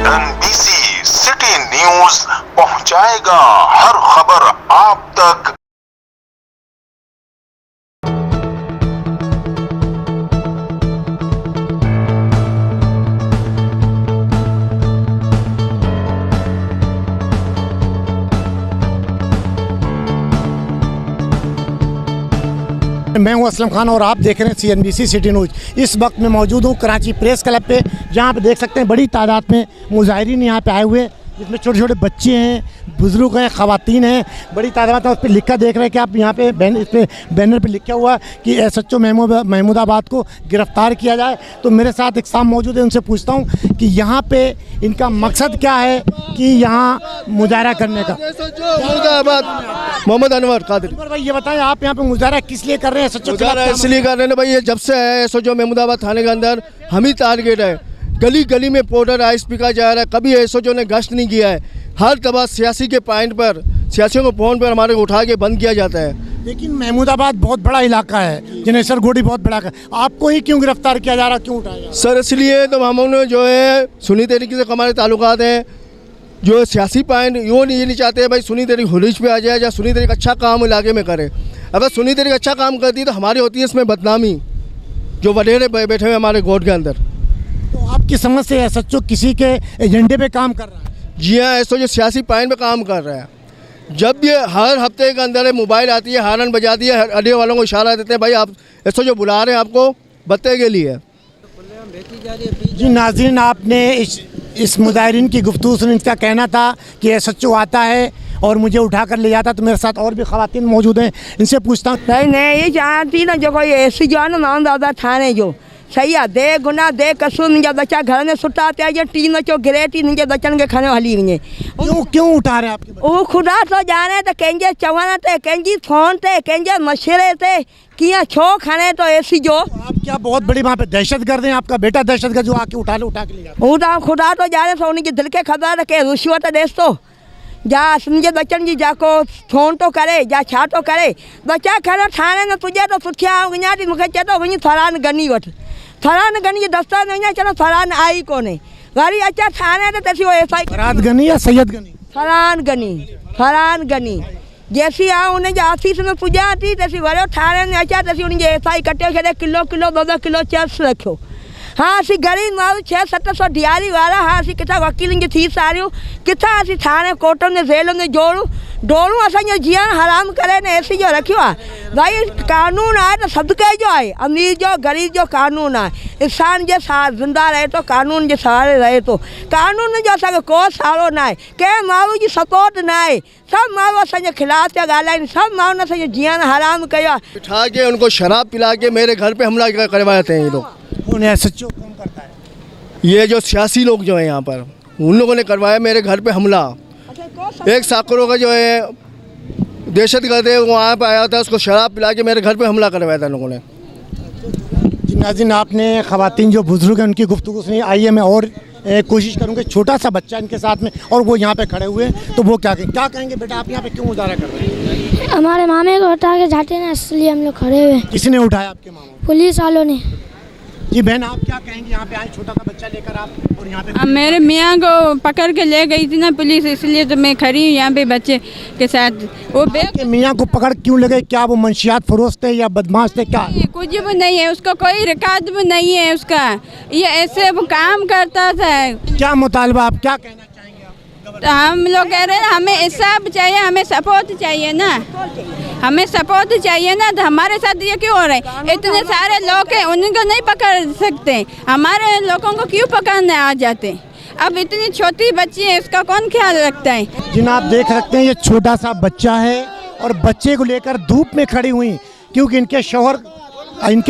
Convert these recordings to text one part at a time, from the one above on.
NBC city news पहुंचाएगा हर खबर आप तक। मैं हूं असलम खान और आप देख रहे हैं CNBC सिटी न्यूज़। इस वक्त मैं मौजूद हूं कराची प्रेस क्लब पे, जहां पे देख सकते हैं बड़ी तादाद में मुजाहिरीन यहां पे आए हुए हैं, जिसमें छोटे छोटे बच्चे हैं, बुजुर्ग हैं, ख़वातीन हैं, बड़ी तादाद में। उस पर लिखा देख रहे हैं कि आप यहाँ पे इस पे बैनर पे लिखा हुआ कि SHO महमूदाबाद को गिरफ़्तार किया जाए। तो मेरे साथ एक साहब मौजूद है, उनसे पूछता हूँ कि यहाँ पे इनका मकसद क्या है कि यहाँ मुजाहरा करने का। मोहम्मद अनवर कादिर भाई ये बताएं, आप यहाँ पे मुजाहरा किस लिए कर रहे हैं? SHO इसलिए कर रहे हैं भाई, ये जब से है SHO महमूदाबाद थाने के अंदर हम ही टारगेट है। गली गली में पाउडर आइस पिका जा रहा है, कभी SHO ने गश्त नहीं किया है। हर दफा सियासी के पॉइंट पर, सियासियों को फ़ोन पर हमारे को उठा के बंद किया जाता है। लेकिन महमूदाबाद बहुत बड़ा इलाका है, जनेसर गोडी बहुत बड़ा है, आपको ही क्यों गिरफ्तार किया जा रहा, क्यों उठाया जा रहा? सर इसलिए तो हमने जो है सुन्नी तरीके से हमारे ताल्लुकात हैं, जो सियासी पॉइंट ये नहीं चाहते हैं भाई सुन्नी तरीक हुरीज पे आ जाए या सुन्नी तरीक अच्छा काम इलाके में करे। अगर सुन्नी तरीक अच्छा काम करती तो हमारी होती है इसमें बदनामी, जो वडेरे बैठे हुए हमारे गोद के अंदर। तो आपकी समझ से SHO किसी के एजेंडे पे काम कर रहा है? जी हाँ, SHO सियासी पॉइंट पे काम कर रहा है। जब ये हर हफ्ते के अंदर मोबाइल आती है, हारन बजाती है, अड्डे वालों को इशारा देते हैं भाई आप SHO बुला रहे हैं आपको बत्ते के लिए। जी नाज़रीन, आपने इस मुजाहिरीन की गुफ्तगू सुनी। इनका कहना था कि SHO आता है और मुझे उठा कर ले जाता। तो मेरे साथ और भी ख़वातीन मौजूद हैं, इनसे पूछता हूँ। नहीं ये चाहती ना जो कोई ऐसी जो है ना नाम दादा थाने जो सही आहे, दे गुनाह दे कसूर मुंहिंजा बच्चा घर में सुता पिया, जो टी नचो गिरेटी मुंहिंजे बच्चनि खे खणियो हली वञे। क्यों उठा रहे हैं आपके? उहो ख़ुदा थो ॼाणे त कंहिंजे चवण ते, कंहिंजी फ़ोन ते, कंहिंजे मशवरे ते कीअं छो खणे तो SHO। आप क्या बहुत बड़ी वहाँ पे दहशतगर्द हैं? आपका बेटा दहशतगर्द जो आके उठा के ले जाता? हू त ख़ुदा थो ॼाणे सो उनखे दिलि खे ख़बर के रुश्वत ॾेसि थो या मुंहिंजे बच्चनि जी जाको फ़ोन तो करे या छा तो करे। बच्चा खणो थाने में पुॼे तो सुठिया वञा थी, मूंखे चए थो वञी फरान गनी वठि। फरान गनी जे दस्तान वञा, चलो फरान आई कोन्हे, वरी अचा थाने ते तसी वो SI फरान गनी या सैयद गनी? फरान गनी जैसी आ उनजे ऑफिस में पुॼा थी तसी वरियो थाने में अचा तसी उनजे SI कटे छॾे, किलो 2 किलो चिप्स रखियो। हाँ असीं ग़रीब माण्हू 600-700 दिहाड़ी वारा, हाँ असीं किथां वकीलनि जी फीस सारियूं, किथां असीं थाने कोर्टनि में जेलुनि में डोड़ूं असांजो जीअण हराम करे ने SHO रखियो आहे। भाई कानून आहे त सदके जो आहे, अमीर जो ग़रीब जो कानून आहे। इंसान जे साथ ज़िंदा रहे तो कानून जे सहारे रहे तो, कानून जो असांखे को सहारो न आहे, कंहिं माण्हू जी सपोर्ट न आहे। सभु माण्हू असांजे ख़िलाफ़ पिया ॻाल्हाइनि, सभु माण्हुनि असांजो जीअण हराम कयो आहे। बिठा के उनको शराब पिला के मेरे घर पे हमला करवाते हैं ये लोग। SHO कौन करता है? ये जो सियासी लोग जो हैं यहाँ पर, उन लोगों ने करवाया मेरे घर पे हमला। एक साकरों का जो है दहशतगर्द है, वहाँ पर आया था, उसको शराब पिला के मेरे घर पे हमला करवाया था लोगों ने। नाज़रीन, आपने ख़वातीन जो बुजुर्ग हैं उनकी गुफ्तगू सुनी। आइए मैं और कोशिश करूँगा, छोटा सा बच्चा इनके साथ में और वो यहाँ पे खड़े हुए हैं, तो वो क्या कहेंगे? बेटा आप यहाँ पे क्यों मुजाहरा कर रहे हैं? हमारे मामे को उठा के जाते हैं, इसलिए हम लोग खड़े हुए। किसने उठाया आपके मामा? पुलिस वालों ने। जी बहन, आप क्या कहेंगे? यहाँ पे आए छोटा सा बच्चा लेकर आप और यहाँ पे मेरे मियाँ को पकड़ के ले गई थी ना पुलिस, इसलिए तो मैं खड़ी हूँ यहाँ पे बच्चे के साथ। वो आपके मियाँ को पकड़ क्यों ले गए? क्या वो मंशियात फरोश थे या बदमाश थे? क्या कुछ भी नहीं है, उसका कोई रिकॉर्ड भी नहीं है उसका, ये ऐसे वो काम करता था। क्या मुतालबा, आप क्या कहना चाहेंगे? तो हम लोग कह रहे हैं हमें इंसाफ चाहिए, हमें सपोर्ट चाहिए ना, हमें सपोर्ट चाहिए ना। तो हमारे साथ ये क्यों हो रहा है? इतने सारे लोग हैं, उनको नहीं पकड़ सकते, हमारे लोगों को क्यों पकड़ने आ जाते? अब इतनी छोटी बच्ची है, उसका कौन ख्याल रखता है? जिन आप देख सकते हैं ये छोटा सा बच्चा है और बच्चे को लेकर धूप में खड़ी हुई, क्योंकि इनके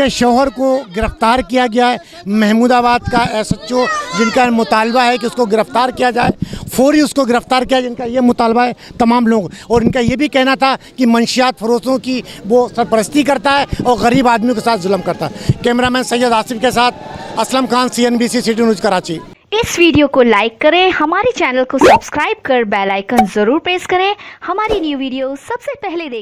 शौहर को गिरफ्तार किया गया है। महमूदाबाद का SHO जिनका मुतालबा है कि उसको गिरफ्तार किया जाए, फौरी उसको गिरफ्तार किया, जिनका ये मुतालबा है तमाम लोग। और इनका ये भी कहना था कि मंशियात फरोशों की वो सरपरस्ती करता है और गरीब आदमियों के साथ जुल्म करता है। कैमरामैन सैयद आसिफ के साथ Aslam Khan, CNBC city news Karachi. इस वीडियो को लाइक करें, हमारे चैनल को सब्सक्राइब कर बेल आइकन जरूर प्रेस करें, हमारी न्यू वीडियो सबसे पहले देखें।